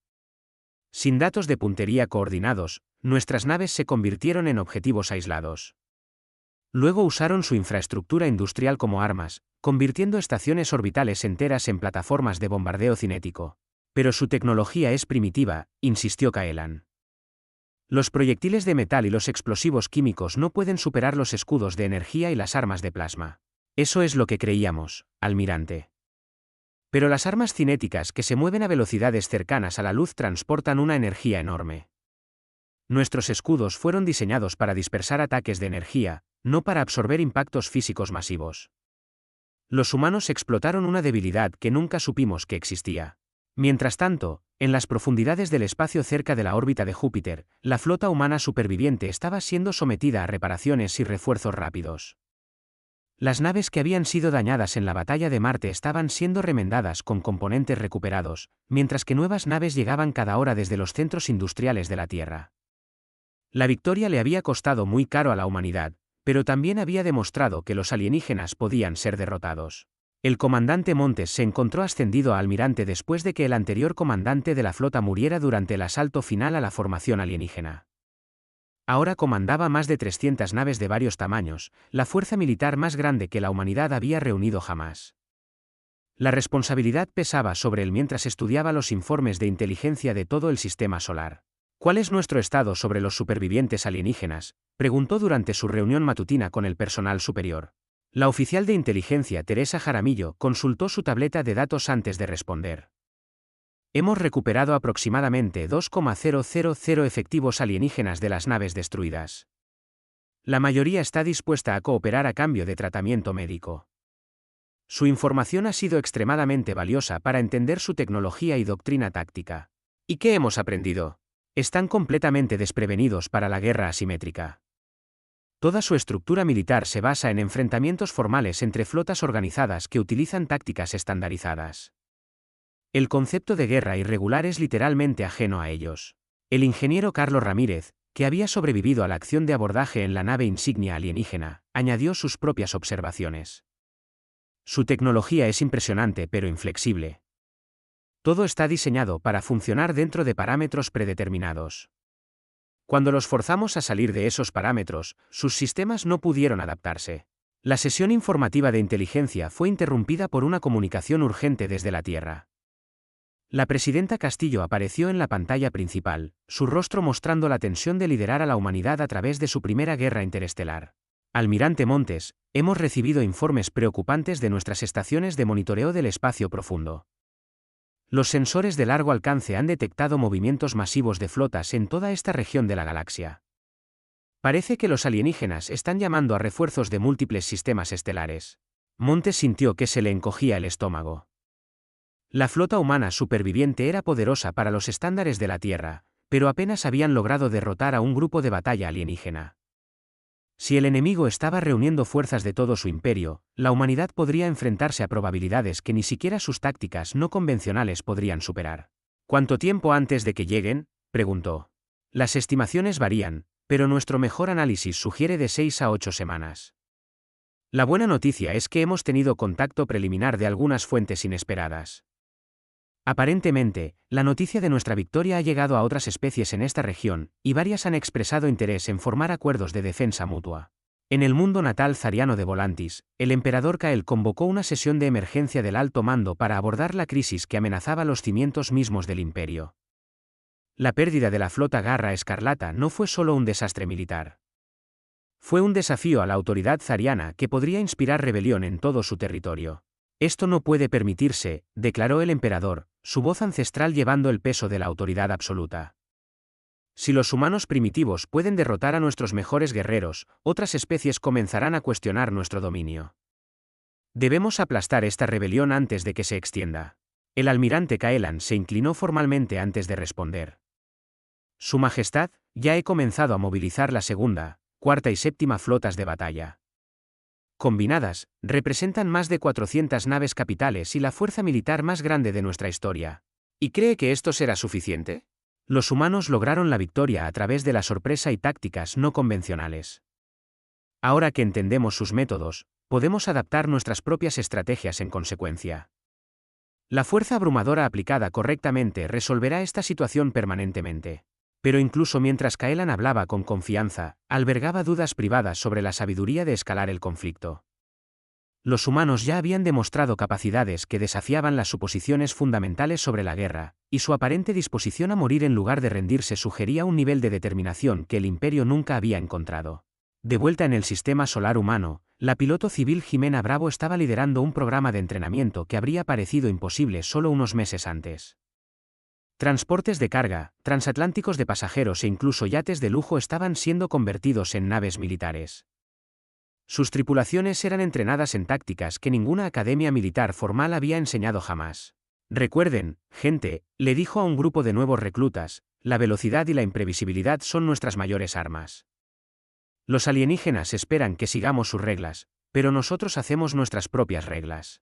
Sin datos de puntería coordinados, nuestras naves se convirtieron en objetivos aislados. Luego usaron su infraestructura industrial como armas, convirtiendo estaciones orbitales enteras en plataformas de bombardeo cinético. Pero su tecnología es primitiva, insistió Caelan. Los proyectiles de metal y los explosivos químicos no pueden superar los escudos de energía y las armas de plasma. Eso es lo que creíamos, almirante. Pero las armas cinéticas que se mueven a velocidades cercanas a la luz transportan una energía enorme. Nuestros escudos fueron diseñados para dispersar ataques de energía, no para absorber impactos físicos masivos. Los humanos explotaron una debilidad que nunca supimos que existía. Mientras tanto, en las profundidades del espacio cerca de la órbita de Júpiter, la flota humana superviviente estaba siendo sometida a reparaciones y refuerzos rápidos. Las naves que habían sido dañadas en la batalla de Marte estaban siendo remendadas con componentes recuperados, mientras que nuevas naves llegaban cada hora desde los centros industriales de la Tierra. La victoria le había costado muy caro a la humanidad, pero también había demostrado que los alienígenas podían ser derrotados. El comandante Montes se encontró ascendido a almirante después de que el anterior comandante de la flota muriera durante el asalto final a la formación alienígena. Ahora comandaba más de 300 naves de varios tamaños, la fuerza militar más grande que la humanidad había reunido jamás. La responsabilidad pesaba sobre él mientras estudiaba los informes de inteligencia de todo el sistema solar. ¿Cuál es nuestro estado sobre los supervivientes alienígenas?, preguntó durante su reunión matutina con el personal superior. La oficial de inteligencia Teresa Jaramillo consultó su tableta de datos antes de responder. Hemos recuperado aproximadamente 2,000 efectivos alienígenas de las naves destruidas. La mayoría está dispuesta a cooperar a cambio de tratamiento médico. Su información ha sido extremadamente valiosa para entender su tecnología y doctrina táctica. ¿Y qué hemos aprendido? Están completamente desprevenidos para la guerra asimétrica. Toda su estructura militar se basa en enfrentamientos formales entre flotas organizadas que utilizan tácticas estandarizadas. El concepto de guerra irregular es literalmente ajeno a ellos. El ingeniero Carlos Ramírez, que había sobrevivido a la acción de abordaje en la nave insignia alienígena, añadió sus propias observaciones. Su tecnología es impresionante pero inflexible. Todo está diseñado para funcionar dentro de parámetros predeterminados. Cuando los forzamos a salir de esos parámetros, sus sistemas no pudieron adaptarse. La sesión informativa de inteligencia fue interrumpida por una comunicación urgente desde la Tierra. La presidenta Castillo apareció en la pantalla principal, su rostro mostrando la tensión de liderar a la humanidad a través de su primera guerra interestelar. Almirante Montes, hemos recibido informes preocupantes de nuestras estaciones de monitoreo del espacio profundo. Los sensores de largo alcance han detectado movimientos masivos de flotas en toda esta región de la galaxia. Parece que los alienígenas están llamando a refuerzos de múltiples sistemas estelares. Montes sintió que se le encogía el estómago. La flota humana superviviente era poderosa para los estándares de la Tierra, pero apenas habían logrado derrotar a un grupo de batalla alienígena. Si el enemigo estaba reuniendo fuerzas de todo su imperio, la humanidad podría enfrentarse a probabilidades que ni siquiera sus tácticas no convencionales podrían superar. ¿Cuánto tiempo antes de que lleguen?, preguntó. Las estimaciones varían, pero nuestro mejor análisis sugiere de 6 a 8 semanas. La buena noticia es que hemos tenido contacto preliminar de algunas fuentes inesperadas. Aparentemente, la noticia de nuestra victoria ha llegado a otras especies en esta región, y varias han expresado interés en formar acuerdos de defensa mutua. En el mundo natal zariano de Volantis, el emperador Kael convocó una sesión de emergencia del alto mando para abordar la crisis que amenazaba los cimientos mismos del imperio. La pérdida de la flota Garra Escarlata no fue solo un desastre militar. Fue un desafío a la autoridad zariana que podría inspirar rebelión en todo su territorio. Esto no puede permitirse, declaró el emperador, su voz ancestral llevando el peso de la autoridad absoluta. Si los humanos primitivos pueden derrotar a nuestros mejores guerreros, otras especies comenzarán a cuestionar nuestro dominio. Debemos aplastar esta rebelión antes de que se extienda. El almirante Kaelan se inclinó formalmente antes de responder. Su Majestad, ya he comenzado a movilizar la segunda, cuarta y séptima flotas de batalla. Combinadas, representan más de 400 naves capitales y la fuerza militar más grande de nuestra historia. ¿Y cree que esto será suficiente? Los humanos lograron la victoria a través de la sorpresa y tácticas no convencionales. Ahora que entendemos sus métodos, podemos adaptar nuestras propias estrategias en consecuencia. La fuerza abrumadora aplicada correctamente resolverá esta situación permanentemente. Pero incluso mientras Kaelan hablaba con confianza, albergaba dudas privadas sobre la sabiduría de escalar el conflicto. Los humanos ya habían demostrado capacidades que desafiaban las suposiciones fundamentales sobre la guerra, y su aparente disposición a morir en lugar de rendirse sugería un nivel de determinación que el imperio nunca había encontrado. De vuelta en el sistema solar humano, la piloto civil Jimena Bravo estaba liderando un programa de entrenamiento que habría parecido imposible solo unos meses antes. Transportes de carga, transatlánticos de pasajeros e incluso yates de lujo estaban siendo convertidos en naves militares. Sus tripulaciones eran entrenadas en tácticas que ninguna academia militar formal había enseñado jamás. Recuerden, gente, le dijo a un grupo de nuevos reclutas, la velocidad y la imprevisibilidad son nuestras mayores armas. Los alienígenas esperan que sigamos sus reglas, pero nosotros hacemos nuestras propias reglas.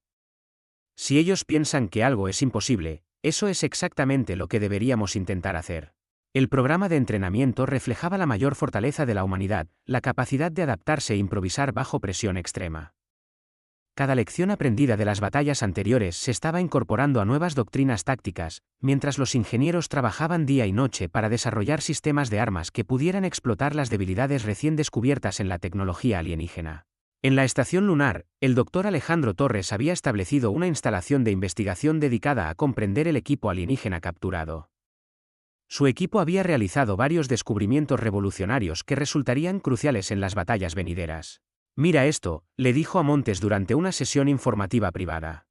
Si ellos piensan que algo es imposible, eso es exactamente lo que deberíamos intentar hacer. El programa de entrenamiento reflejaba la mayor fortaleza de la humanidad, la capacidad de adaptarse e improvisar bajo presión extrema. Cada lección aprendida de las batallas anteriores se estaba incorporando a nuevas doctrinas tácticas, mientras los ingenieros trabajaban día y noche para desarrollar sistemas de armas que pudieran explotar las debilidades recién descubiertas en la tecnología alienígena. En la estación lunar, el doctor Alejandro Torres había establecido una instalación de investigación dedicada a comprender el equipo alienígena capturado. Su equipo había realizado varios descubrimientos revolucionarios que resultarían cruciales en las batallas venideras. Mira esto, le dijo a Montes durante una sesión informativa privada.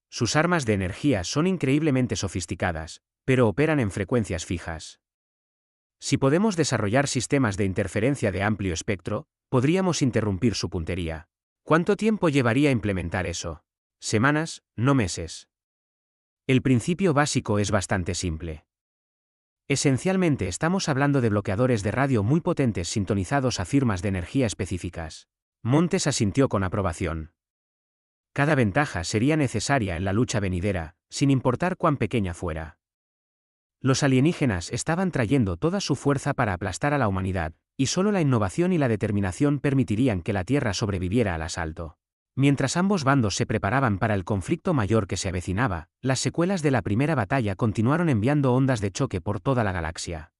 Sus armas de energía son increíblemente sofisticadas, pero operan en frecuencias fijas. Si podemos desarrollar sistemas de interferencia de amplio espectro, podríamos interrumpir su puntería. ¿Cuánto tiempo llevaría implementar eso? Semanas, no meses. El principio básico es bastante simple. Esencialmente estamos hablando de bloqueadores de radio muy potentes sintonizados a firmas de energía específicas. Montes asintió con aprobación. Cada ventaja sería necesaria en la lucha venidera, sin importar cuán pequeña fuera. Los alienígenas estaban trayendo toda su fuerza para aplastar a la humanidad, y solo la innovación y la determinación permitirían que la Tierra sobreviviera al asalto. Mientras ambos bandos se preparaban para el conflicto mayor que se avecinaba, las secuelas de la primera batalla continuaron enviando ondas de choque por toda la galaxia.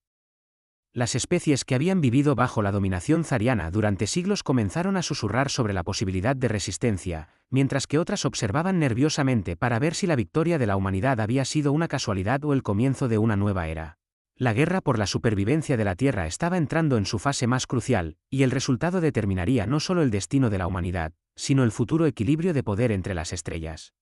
Las especies que habían vivido bajo la dominación zariana durante siglos comenzaron a susurrar sobre la posibilidad de resistencia, mientras que otras observaban nerviosamente para ver si la victoria de la humanidad había sido una casualidad o el comienzo de una nueva era. La guerra por la supervivencia de la Tierra estaba entrando en su fase más crucial, y el resultado determinaría no solo el destino de la humanidad, sino el futuro equilibrio de poder entre las estrellas.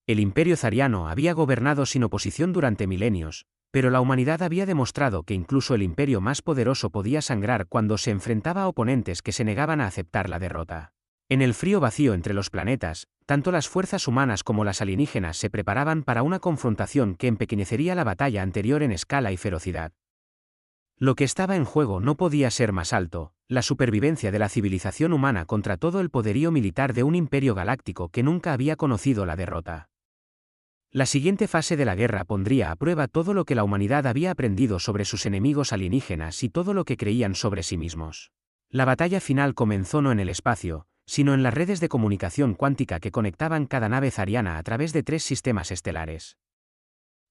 El imperio zariano había gobernado sin oposición durante milenios, pero la humanidad había demostrado que incluso el imperio más poderoso podía sangrar cuando se enfrentaba a oponentes que se negaban a aceptar la derrota. En el frío vacío entre los planetas, tanto las fuerzas humanas como las alienígenas se preparaban para una confrontación que empequeñecería la batalla anterior en escala y ferocidad. Lo que estaba en juego no podía ser más alto, la supervivencia de la civilización humana contra todo el poderío militar de un imperio galáctico que nunca había conocido la derrota. La siguiente fase de la guerra pondría a prueba todo lo que la humanidad había aprendido sobre sus enemigos alienígenas y todo lo que creían sobre sí mismos. La batalla final comenzó no en el espacio, sino en las redes de comunicación cuántica que conectaban cada nave zariana a través de 3 sistemas estelares.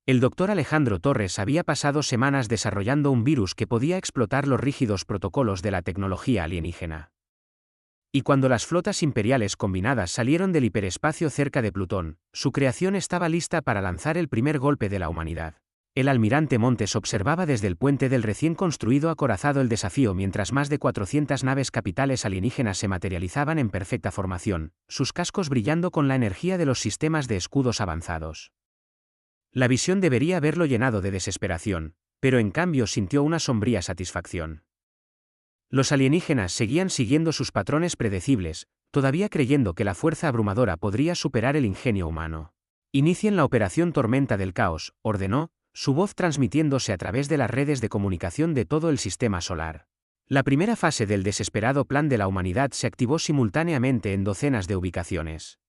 El doctor Alejandro Torres había pasado semanas desarrollando un virus que podía explotar los rígidos protocolos de la tecnología alienígena. Y cuando las flotas imperiales combinadas salieron del hiperespacio cerca de Plutón, su creación estaba lista para lanzar el primer golpe de la humanidad. El almirante Montes observaba desde el puente del recién construido acorazado el desafío mientras más de 400 naves capitales alienígenas se materializaban en perfecta formación, sus cascos brillando con la energía de los sistemas de escudos avanzados. La visión debería haberlo llenado de desesperación, pero en cambio sintió una sombría satisfacción. Los alienígenas seguían siguiendo sus patrones predecibles, todavía creyendo que la fuerza abrumadora podría superar el ingenio humano. Inicien la operación Tormenta del Caos, ordenó, su voz transmitiéndose a través de las redes de comunicación de todo el sistema solar. La primera fase del desesperado plan de la humanidad se activó simultáneamente en docenas de ubicaciones.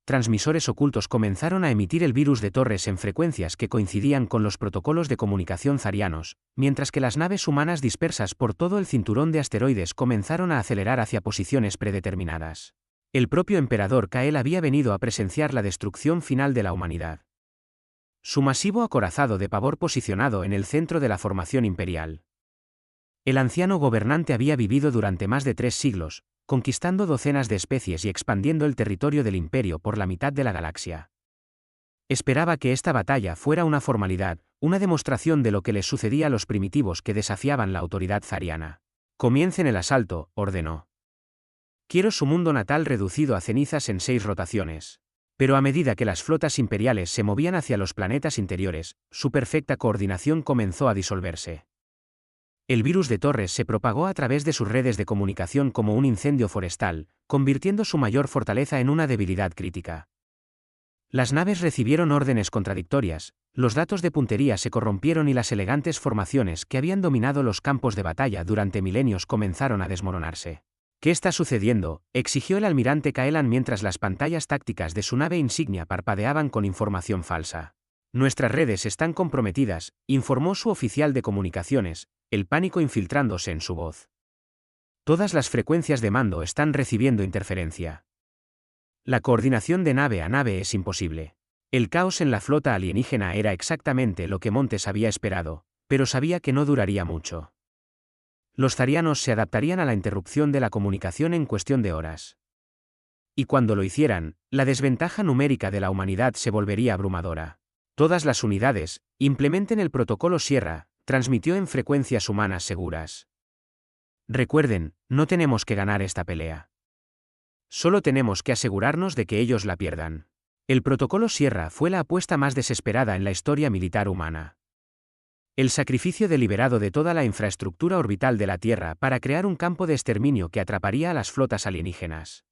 Transmisores ocultos comenzaron a emitir el virus de Torres en frecuencias que coincidían con los protocolos de comunicación zarianos, mientras que las naves humanas dispersas por todo el cinturón de asteroides comenzaron a acelerar hacia posiciones predeterminadas. El propio emperador Kael había venido a presenciar la destrucción final de la humanidad. Su masivo acorazado de pavor posicionado en el centro de la formación imperial. El anciano gobernante había vivido durante más de 3 siglos, conquistando docenas de especies y expandiendo el territorio del imperio por la mitad de la galaxia. Esperaba que esta batalla fuera una formalidad, una demostración de lo que les sucedía a los primitivos que desafiaban la autoridad zariana. Comiencen el asalto, ordenó. Quiero su mundo natal reducido a cenizas en 6 rotaciones. Pero a medida que las flotas imperiales se movían hacia los planetas interiores, su perfecta coordinación comenzó a disolverse. El virus de Torres se propagó a través de sus redes de comunicación como un incendio forestal, convirtiendo su mayor fortaleza en una debilidad crítica. Las naves recibieron órdenes contradictorias, los datos de puntería se corrompieron y las elegantes formaciones que habían dominado los campos de batalla durante milenios comenzaron a desmoronarse. ¿Qué está sucediendo?, exigió el almirante Kaelan mientras las pantallas tácticas de su nave insignia parpadeaban con información falsa. Nuestras redes están comprometidas, informó su oficial de comunicaciones, el pánico infiltrándose en su voz. Todas las frecuencias de mando están recibiendo interferencia. La coordinación de nave a nave es imposible. El caos en la flota alienígena era exactamente lo que Montes había esperado, pero sabía que no duraría mucho. Los zarianos se adaptarían a la interrupción de la comunicación en cuestión de horas. Y cuando lo hicieran, la desventaja numérica de la humanidad se volvería abrumadora. Todas las unidades, implementen el protocolo Sierra, transmitió en frecuencias humanas seguras. Recuerden, no tenemos que ganar esta pelea. Solo tenemos que asegurarnos de que ellos la pierdan. El protocolo Sierra fue la apuesta más desesperada en la historia militar humana. El sacrificio deliberado de toda la infraestructura orbital de la Tierra para crear un campo de exterminio que atraparía a las flotas alienígenas.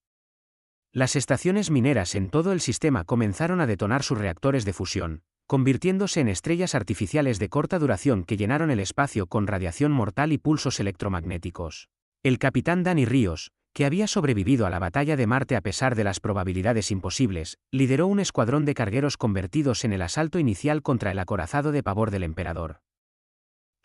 Las estaciones mineras en todo el sistema comenzaron a detonar sus reactores de fusión, convirtiéndose en estrellas artificiales de corta duración que llenaron el espacio con radiación mortal y pulsos electromagnéticos. El capitán Dani Ríos, que había sobrevivido a la batalla de Marte a pesar de las probabilidades imposibles, lideró un escuadrón de cargueros convertidos en el asalto inicial contra el acorazado de pavor del emperador.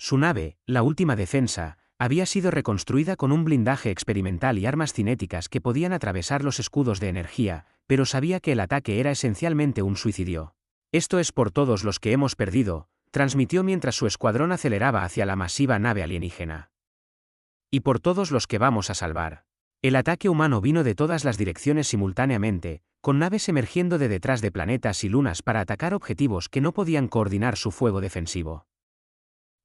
Su nave, la última defensa, había sido reconstruida con un blindaje experimental y armas cinéticas que podían atravesar los escudos de energía, pero sabía que el ataque era esencialmente un suicidio. Esto es por todos los que hemos perdido, transmitió mientras su escuadrón aceleraba hacia la masiva nave alienígena. Y por todos los que vamos a salvar. El ataque humano vino de todas las direcciones simultáneamente, con naves emergiendo de detrás de planetas y lunas para atacar objetivos que no podían coordinar su fuego defensivo.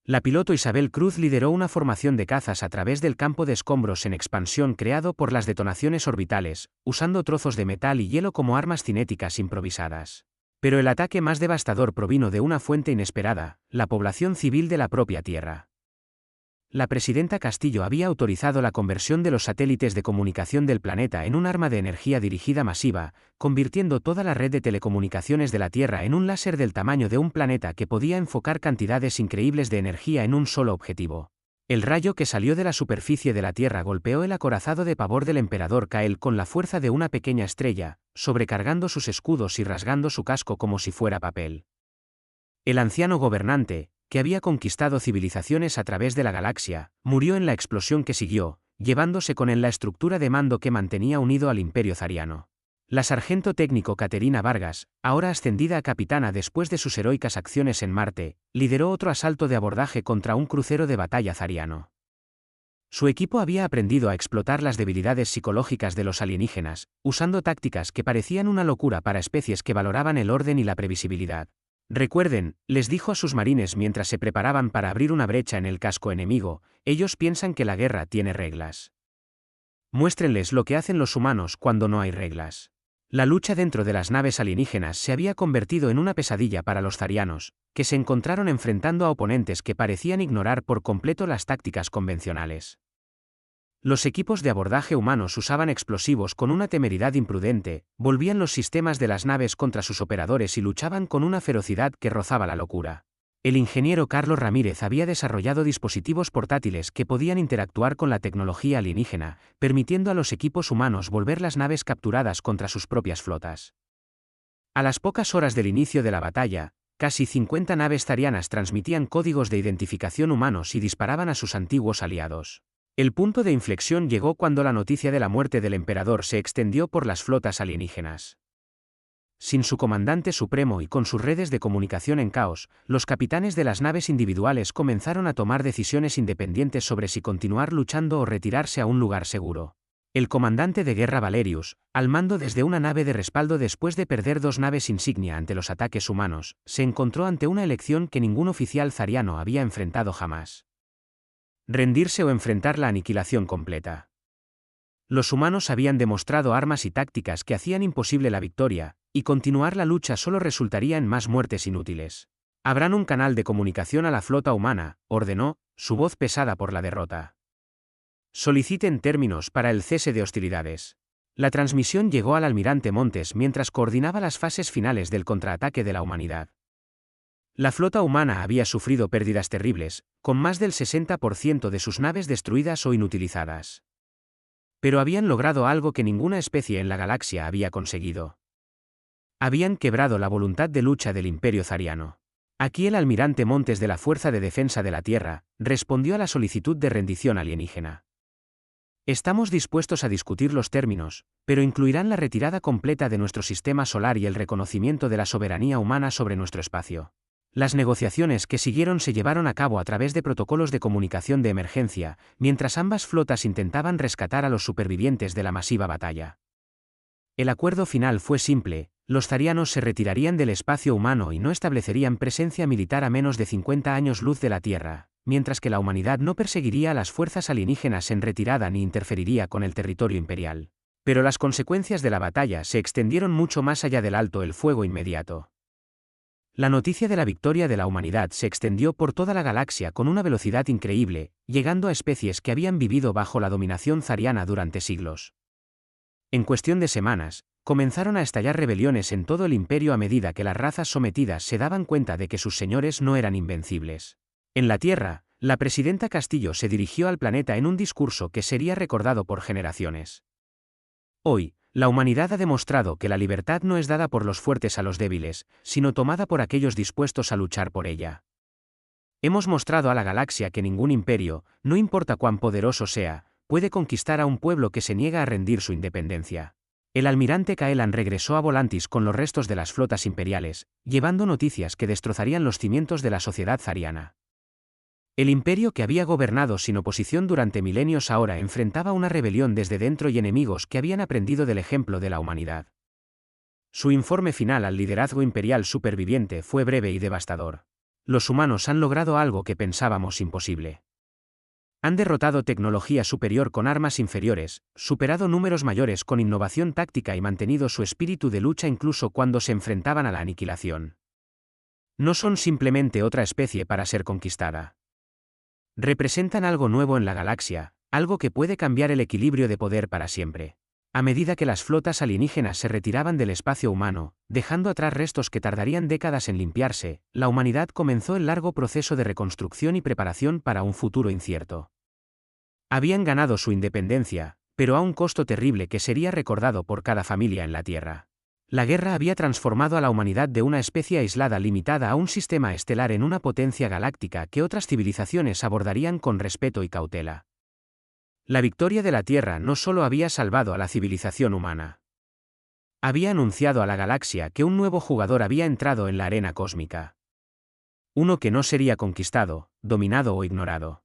La piloto Isabel Cruz lideró una formación de cazas a través del campo de escombros en expansión creado por las detonaciones orbitales, usando trozos de metal y hielo como armas cinéticas improvisadas. Pero el ataque más devastador provino de una fuente inesperada, la población civil de la propia Tierra. la presidenta Castillo había autorizado la conversión de los satélites de comunicación del planeta en un arma de energía dirigida masiva, convirtiendo toda la red de telecomunicaciones de la Tierra en un láser del tamaño de un planeta que podía enfocar cantidades increíbles de energía en un solo objetivo. El rayo que salió de la superficie de la Tierra golpeó el acorazado de pavor del emperador Kael con la fuerza de una pequeña estrella, sobrecargando sus escudos y rasgando su casco como si fuera papel. El anciano gobernante, que había conquistado civilizaciones a través de la galaxia, murió en la explosión que siguió, llevándose con él la estructura de mando que mantenía unido al imperio zariano. La sargento técnico Caterina Vargas, ahora ascendida a capitana después de sus heroicas acciones en Marte, lideró otro asalto de abordaje contra un crucero de batalla zariano. Su equipo había aprendido a explotar las debilidades psicológicas de los alienígenas, usando tácticas que parecían una locura para especies que valoraban el orden y la previsibilidad. Recuerden, les dijo a sus marines mientras se preparaban para abrir una brecha en el casco enemigo, ellos piensan que la guerra tiene reglas. Muéstrenles lo que hacen los humanos cuando no hay reglas. La lucha dentro de las naves alienígenas se había convertido en una pesadilla para los zarianos, que se encontraron enfrentando a oponentes que parecían ignorar por completo las tácticas convencionales. Los equipos de abordaje humanos usaban explosivos con una temeridad imprudente, volvían los sistemas de las naves contra sus operadores y luchaban con una ferocidad que rozaba la locura. El ingeniero Carlos Ramírez había desarrollado dispositivos portátiles que podían interactuar con la tecnología alienígena, permitiendo a los equipos humanos volver las naves capturadas contra sus propias flotas. A las pocas horas del inicio de la batalla, casi 50 naves zarianas transmitían códigos de identificación humanos y disparaban a sus antiguos aliados. El punto de inflexión llegó cuando la noticia de la muerte del emperador se extendió por las flotas alienígenas. Sin su comandante supremo y con sus redes de comunicación en caos, los capitanes de las naves individuales comenzaron a tomar decisiones independientes sobre si continuar luchando o retirarse a un lugar seguro. El comandante de guerra Valerius, al mando desde una nave de respaldo después de perder 2 naves insignia ante los ataques humanos, se encontró ante una elección que ningún oficial zariano había enfrentado jamás. Rendirse o enfrentar la aniquilación completa. Los humanos habían demostrado armas y tácticas que hacían imposible la victoria, y continuar la lucha solo resultaría en más muertes inútiles. Abran un canal de comunicación a la flota humana, ordenó, su voz pesada por la derrota. Soliciten términos para el cese de hostilidades. La transmisión llegó al almirante Montes mientras coordinaba las fases finales del contraataque de la humanidad. La flota humana había sufrido pérdidas terribles, con más del 60% de sus naves destruidas o inutilizadas. Pero habían logrado algo que ninguna especie en la galaxia había conseguido. Habían quebrado la voluntad de lucha del Imperio Zariano. Aquí el almirante Montes de la Fuerza de Defensa de la Tierra respondió a la solicitud de rendición alienígena. Estamos dispuestos a discutir los términos, pero incluirán la retirada completa de nuestro sistema solar y el reconocimiento de la soberanía humana sobre nuestro espacio. Las negociaciones que siguieron se llevaron a cabo a través de protocolos de comunicación de emergencia, mientras ambas flotas intentaban rescatar a los supervivientes de la masiva batalla. El acuerdo final fue simple: los zarianos se retirarían del espacio humano y no establecerían presencia militar a menos de 50 años luz de la Tierra, mientras que la humanidad no perseguiría a las fuerzas alienígenas en retirada ni interferiría con el territorio imperial. Pero las consecuencias de la batalla se extendieron mucho más allá del alto el fuego inmediato. La noticia de la victoria de la humanidad se extendió por toda la galaxia con una velocidad increíble, llegando a especies que habían vivido bajo la dominación zariana durante siglos. En cuestión de semanas, comenzaron a estallar rebeliones en todo el imperio a medida que las razas sometidas se daban cuenta de que sus señores no eran invencibles. En la Tierra, la presidenta Castillo se dirigió al planeta en un discurso que sería recordado por generaciones. Hoy, la humanidad ha demostrado que la libertad no es dada por los fuertes a los débiles, sino tomada por aquellos dispuestos a luchar por ella. Hemos mostrado a la galaxia que ningún imperio, no importa cuán poderoso sea, puede conquistar a un pueblo que se niega a rendir su independencia. El almirante Kaelan regresó a Volantis con los restos de las flotas imperiales, llevando noticias que destrozarían los cimientos de la sociedad zariana. El imperio que había gobernado sin oposición durante milenios ahora enfrentaba una rebelión desde dentro y enemigos que habían aprendido del ejemplo de la humanidad. Su informe final al liderazgo imperial superviviente fue breve y devastador. Los humanos han logrado algo que pensábamos imposible. Han derrotado tecnología superior con armas inferiores, superado números mayores con innovación táctica y mantenido su espíritu de lucha incluso cuando se enfrentaban a la aniquilación. No son simplemente otra especie para ser conquistada. Representan algo nuevo en la galaxia, algo que puede cambiar el equilibrio de poder para siempre. A medida que las flotas alienígenas se retiraban del espacio humano, dejando atrás restos que tardarían décadas en limpiarse, la humanidad comenzó el largo proceso de reconstrucción y preparación para un futuro incierto. Habían ganado su independencia, pero a un costo terrible que sería recordado por cada familia en la Tierra. La guerra había transformado a la humanidad de una especie aislada limitada a un sistema estelar en una potencia galáctica que otras civilizaciones abordarían con respeto y cautela. La victoria de la Tierra no solo había salvado a la civilización humana. Había anunciado a la galaxia que un nuevo jugador había entrado en la arena cósmica. Uno que no sería conquistado, dominado o ignorado.